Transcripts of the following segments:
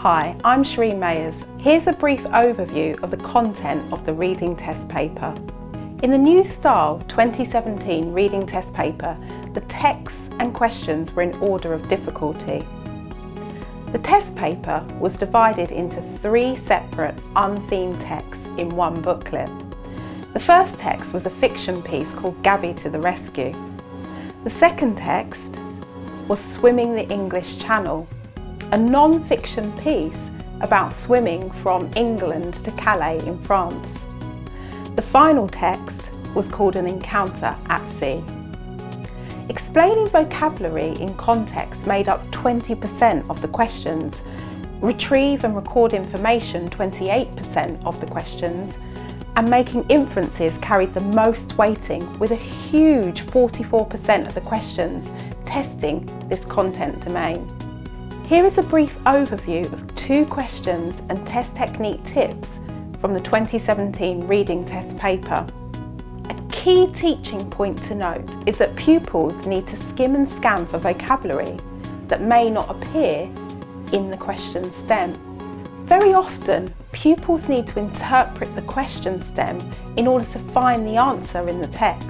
Hi, I'm Shireen Mayers. Here's a brief overview of the content of the reading test paper. In the New Style 2017 reading test paper, the texts and questions were in order of difficulty. The test paper was divided into 3 separate unthemed texts in one booklet. The first text was a fiction piece called Gabby to the Rescue. The second text was Swimming the English Channel, a non-fiction piece about swimming from England to Calais in France. The final text was called An Encounter at Sea. Explaining vocabulary in context made up 20% of the questions, retrieve and record information 28% of the questions, and making inferences carried the most weighting, with a huge 44% of the questions testing this content domain. Here is a brief overview of 2 questions and test technique tips from the 2017 reading test paper. A key teaching point to note is that pupils need to skim and scan for vocabulary that may not appear in the question stem. Very often, pupils need to interpret the question stem in order to find the answer in the text.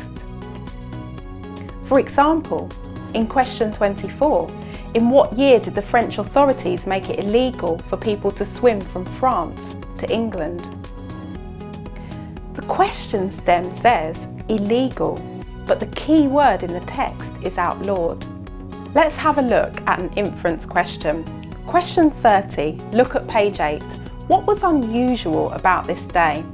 For example, in question 24, in what year did the French authorities make it illegal for people to swim from France to England? The question stem says illegal, but the key word in the text is outlawed. Let's have a look at an inference question. Question 30, look at page 8. What was unusual about this day?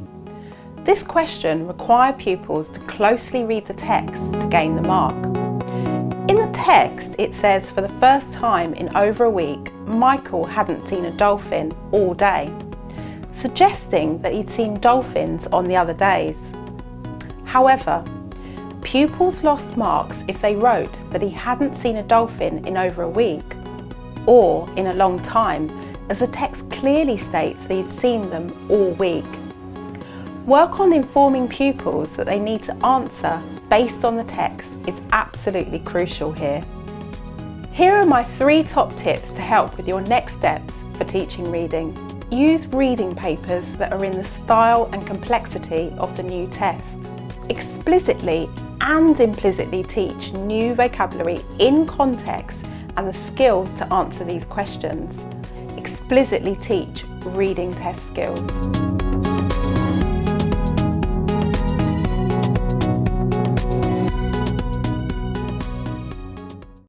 This question required pupils to closely read the text to gain the mark. In the text, it says for the first time in over a week, Michael hadn't seen a dolphin all day, suggesting that he'd seen dolphins on the other days. However, pupils lost marks if they wrote that he hadn't seen a dolphin in over a week or in a long time, as the text clearly states that he'd seen them all week. Work on informing pupils that they need to answer based on the text is absolutely crucial here. Here are my 3 top tips to help with your next steps for teaching reading. Use reading papers that are in the style and complexity of the new test. Explicitly and implicitly teach new vocabulary in context and the skills to answer these questions. Explicitly teach reading test skills.